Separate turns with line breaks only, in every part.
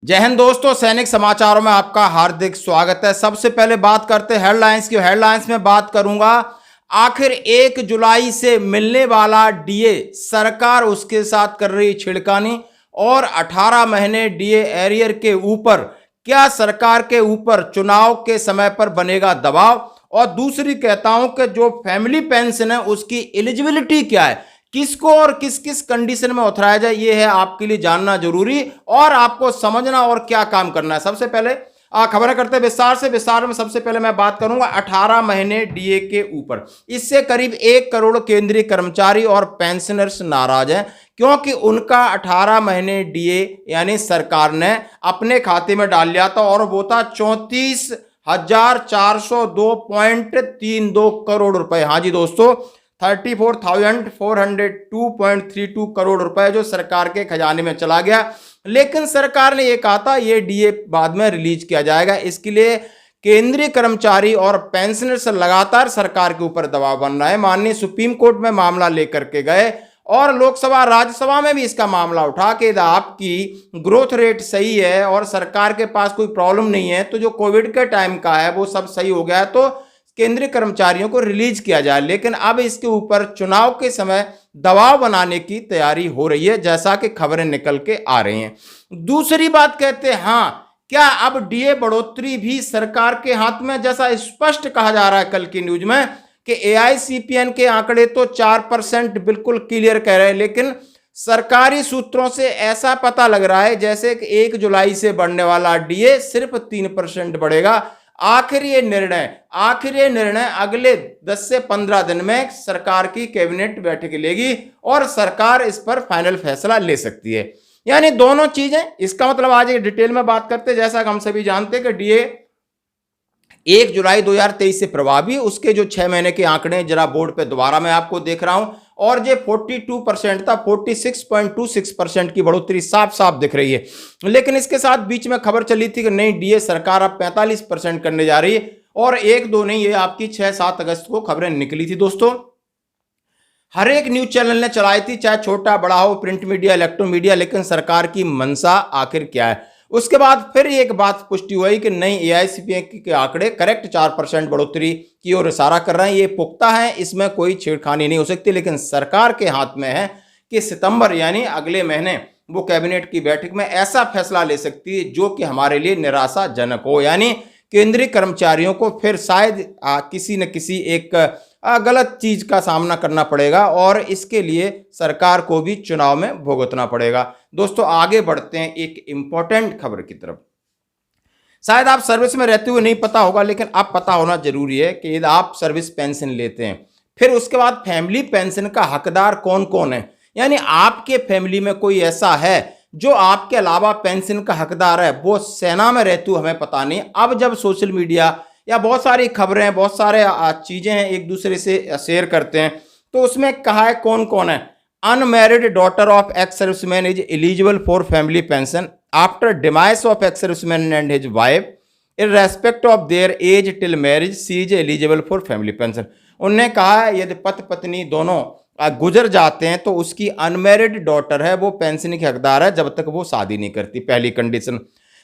जय हिंद दोस्तों, सैनिक समाचारों में आपका हार्दिक स्वागत है। सबसे पहले बात करते हैं हेडलाइंस की। हेडलाइंस में बात करूंगा आखिर 1 जुलाई से मिलने वाला डीए, सरकार उसके साथ कर रही छिड़कानी और 18 महीने डीए एरियर के ऊपर क्या सरकार के ऊपर चुनाव के समय पर बनेगा दबाव, और दूसरी कहता हूं कि जो फैमिली पेंशन है उसकी एलिजिबिलिटी क्या है, किसको और किस किस कंडीशन में उतराया जाए, ये है आपके लिए जानना जरूरी और आपको समझना और क्या काम करना है। सबसे पहले खबरें करते हैं विस्तार में सबसे पहले मैं बात करूंगा 18 महीने डीए के ऊपर। इससे करीब 1 करोड़ केंद्रीय कर्मचारी और पेंशनर्स नाराज हैं क्योंकि उनका 18 महीने डीए यानी सरकार ने अपने खाते में डाल लिया था और वो था 34,402.32 करोड़ रुपए। हाँ जी दोस्तों, 34,402.32 करोड़ रुपए जो सरकार के खजाने में चला गया। लेकिन सरकार ने यह कहा था ये डीए बाद में रिलीज किया जाएगा। इसके लिए केंद्रीय कर्मचारी और पेंशनर्स लगातार सरकार के ऊपर दबाव बन रहा है। माननीय सुप्रीम कोर्ट में मामला लेकर के गए और लोकसभा राज्यसभा में भी इसका मामला उठा कि आपकी ग्रोथ रेट सही है और सरकार के पास कोई प्रॉब्लम नहीं है, तो जो कोविड के टाइम का है वो सब सही हो गया है, तो केंद्रीय कर्मचारियों को रिलीज किया जाए। लेकिन अब इसके ऊपर चुनाव के समय दबाव बनाने की तैयारी हो रही है, जैसा कि खबरें निकल के आ रही हैं। दूसरी बात कहते हैं, हाँ क्या अब डीए बढ़ोतरी भी सरकार के हाथ में, जैसा स्पष्ट कहा जा रहा है कल की न्यूज में कि एआईसीपीएन के आंकड़े तो 4% बिल्कुल क्लियर कह रहे हैं, लेकिन सरकारी सूत्रों से ऐसा पता लग रहा है जैसे कि 1 जुलाई से बढ़ने वाला डीए सिर्फ 3% बढ़ेगा। आखिर ये निर्णय अगले 10 से 15 दिन में सरकार की कैबिनेट बैठक लेगी और सरकार इस पर फाइनल फैसला ले सकती है। यानी दोनों चीजें, इसका मतलब आज एक डिटेल में बात करते हैं। जैसा कि हम सभी जानते हैं कि डीए 1 जुलाई 2023 से प्रभावी, उसके जो 6 महीने के आंकड़े जरा बोर्ड पे दोबारा मैं आपको देख रहा हूं, और जो 42% था 46.26% की बढ़ोतरी साफ साफ दिख रही है। लेकिन इसके साथ बीच में खबर चली थी कि नहीं, डीए सरकार अब 45% करने जा रही है, और 1-2 नहीं, ये आपकी 6-7 अगस्त को खबरें निकली थी दोस्तों। हर एक न्यूज चैनल ने चलाई थी, चाहे छोटा बड़ा हो, प्रिंट मीडिया, इलेक्ट्रॉनिक मीडिया, लेकिन सरकार की मंशा आखिर क्या है। उसके बाद फिर एक बात पुष्टि हुई कि नहीं, एआईसीपीएन के आंकड़े करेक्ट 4% बढ़ोतरी की ओर इशारा कर रहे हैं, ये पुख्ता है, इसमें कोई छेड़खानी नहीं हो सकती। लेकिन सरकार के हाथ में है कि सितंबर यानी अगले महीने वो कैबिनेट की बैठक में ऐसा फैसला ले सकती है जो कि हमारे लिए निराशाजनक हो। यानी केंद्रीय कर्मचारियों को फिर शायद किसी न किसी एक गलत चीज का सामना करना पड़ेगा और इसके लिए सरकार को भी चुनाव में भुगतना पड़ेगा। दोस्तों आगे बढ़ते हैं एक इंपॉर्टेंट खबर की तरफ। शायद आप सर्विस में रहते हुए नहीं पता होगा, लेकिन अब पता होना जरूरी है कि यदि आप सर्विस पेंशन लेते हैं, फिर उसके बाद फैमिली पेंशन का हकदार कौन कौन है। यानी आपके फैमिली में कोई ऐसा है जो आपके अलावा पेंशन का हकदार है, वो सेना में रहते हुए हमें पता नहीं। अब जब सोशल मीडिया या बहुत सारी खबरें, बहुत सारे चीजें हैं एक दूसरे से शेयर करते हैं, तो उसमें कहा है कौन कौन है। Unmarried daughter of ex serviceman is eligible for family pension after demise of ex serviceman and his wife in respect of their age till marriage she is eligible for family pension. उन्होंने कहा है यदि पति पत्नी दोनों गुजर जाते हैं तो उसकी अनमैरिड डॉटर है वो पेंशन की हकदार है जब तक वो शादी नहीं करती, पहली condition.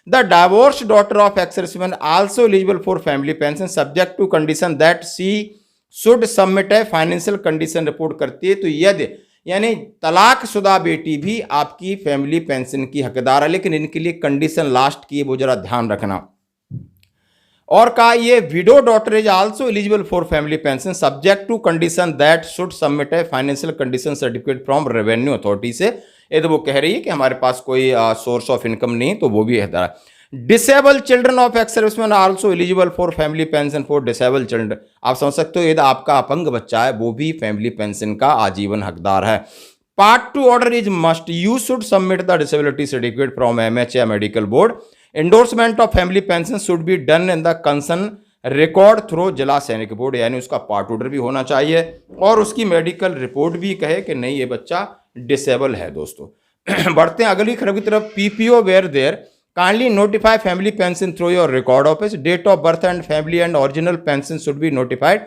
The divorced daughter of ex-serviceman also eligible for family pension subject to condition that she should submit a financial condition report करती है। तो यदि यानी तलाकशुदा बेटी भी आपकी फैमिली पेंशन की हकदार है, लेकिन इनके लिए कंडीशन लास्ट की वो जरा ध्यान रखना। और कहा ये widow daughter is also eligible for family pension subject to condition that should submit a financial condition certificate from revenue authority से। यदि वो कह रही है कि हमारे पास कोई सोर्स ऑफ इनकम नहीं, तो वो भी है। Disable children of ex serviceman also eligible for family pension for disable children. आप समझ सकते हो, यदि आपका अपंग बच्चा है वो भी फैमिली पेंशन का आजीवन हकदार है। Part 2 order is must, you should submit the disability certificate from MHA medical board. Endorsement of family pension should be done in the concern record through जिला सैनिक बोर्ड। यानी उसका पार्ट ऑर्डर भी होना चाहिए और उसकी मेडिकल रिपोर्ट भी कहे कि नहीं ये बच्चा डिसेबल है। दोस्तों बढ़ते हैं अगली खबर की तरफ। PPO where there kindly notify family pension through your record office. Date of birth and family and original pension should be notified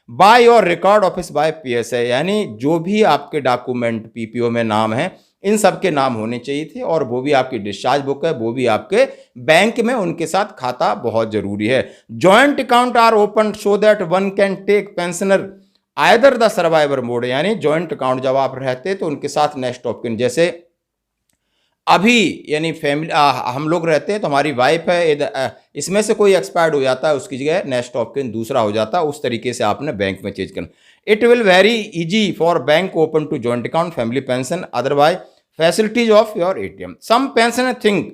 by your record office by PSA. यानी जो भी आपके डॉक्यूमेंट पीपीओ में नाम है इन सब के नाम होने चाहिए थे, और वो भी आपकी डिस्चार्ज बुक है, वो भी आपके बैंक में उनके साथ खाता बहुत जरूरी है। Joint account are open so that one can take pensioner either the survivor mode, यानी जॉइंट अकाउंट जब आप रहते तो उनके साथ नेक्स्ट ऑफ किन, जैसे अभी यानी फैमिली हम लोग रहते हैं तो हमारी वाइफ है, इसमें से कोई एक्सपायर्ड हो जाता है, उसकी जगह नेक्स्ट ऑफ किन दूसरा हो जाता है, उस तरीके से आपने बैंक में चेंज करना। It will very easy for bank open to joint account family pension otherwise facilities of your ATM. Some pensioner think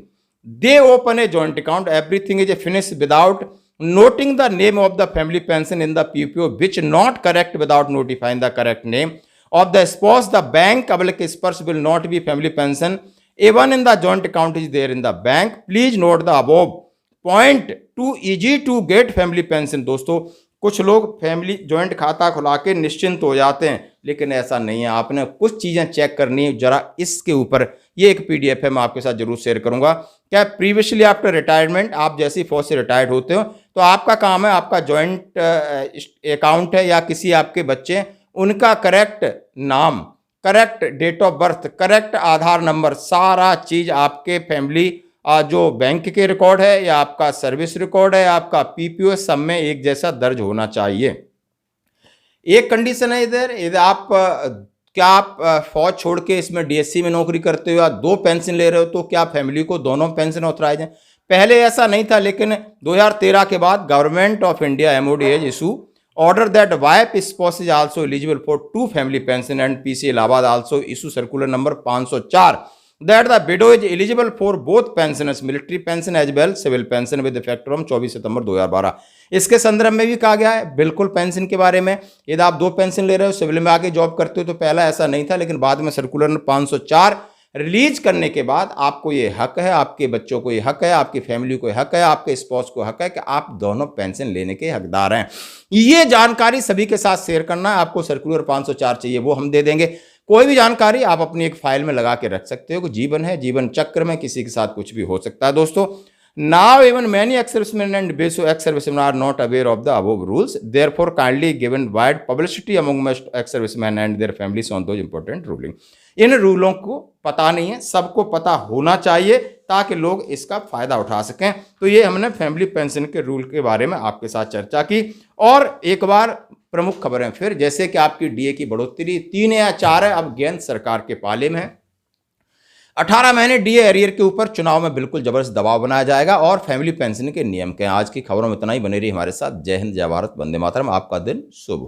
they open a joint account, everything is finished without noting the name of the family pension in the PPO, which not correct without notifying the correct name of the spouse. The bank public spouse will not be family pension even in the joint account is there in the bank. Please note the above point too easy to get family pension। दोस्तों कुछ लोग family joint खाता खुला के निश्चिंत हो जाते हैं, लेकिन ऐसा नहीं है, आपने कुछ चीज़ें चेक करनी है जरा इसके ऊपर। ये एक पीडीएफ है, मैं आपके साथ जरूर शेयर करूंगा। क्या प्रीवियसली आफ्टर रिटायरमेंट, आप जैसे ही फौज से रिटायर्ड होते हो तो आपका काम है, आपका जॉइंट अकाउंट है या किसी आपके बच्चे, उनका करेक्ट नाम, correct date of birth, correct Aadhaar number, सारा चीज़ आपके फैमिली जो बैंक के रिकॉर्ड है या आपका सर्विस रिकॉर्ड है, आपका पीपीओ, सब में एक जैसा दर्ज होना चाहिए। एक कंडीशन है इधर आप क्या आप फौज छोड़ के इसमें डीएससी में नौकरी करते हो या 2 पेंशन ले रहे हो तो क्या फैमिली को दोनों पेंशन ऑथराइज हैं? पहले ऐसा नहीं था, लेकिन 2013 के बाद government of India MoD has issue order that wife spouse is also eligible for 2 family pension and PC Allahabad also issue circular number 504 that the widow is eligible for both pensions, military pension as well civil pension with effect from 24 सितंबर 2012। इसके संदर्भ में भी कहा गया है बिल्कुल pension के बारे में। यदि आप 2 पेंशन ले रहे हो, सिविल में आके जॉब करते हो तो पहला ऐसा नहीं था, लेकिन बाद में सर्कुलर नंबर 504 रिलीज करने के बाद आपको ये हक है, आपके बच्चों को ये हक है, आपकी फैमिली को हक है, आपके स्पाउस को हक है कि आप दोनों पेंशन लेने के हकदार हैं। ये जानकारी सभी के साथ शेयर करना है। आपको सर्कुलर 504 चाहिए, वो हम दे देंगे। कोई भी जानकारी आप अपनी एक फाइल में लगा के रख सकते हो कि जीवन है, जीवन चक्र में किसी के साथ कुछ भी हो सकता है। दोस्तों now even many ex-serviceman and बेसो ex-serviceman are not aware of the above rules, therefore kindly given wide publicity among most ex-serviceman and their families on those important ruling. इन रूलों को पता नहीं है, सबको पता होना चाहिए ताकि लोग इसका फायदा उठा सकें। तो ये हमने फैमिली पेंशन के रूल के बारे में आपके साथ चर्चा की। और एक बार प्रमुख खबरें फिर, जैसे कि आपकी डीए की बढ़ोतरी 3 या 4 है, अब गेंद सरकार के पाले में है। 18 महीने डीए एरियर के ऊपर चुनाव में बिल्कुल जबरदस्त दबाव बनाया जाएगा और फैमिली पेंशन के नियम के। आज की खबरों में इतना ही, बने रही हमारे साथ। जय हिंद, जय भारत, वंदे मातरम। आपका दिन शुभ हो।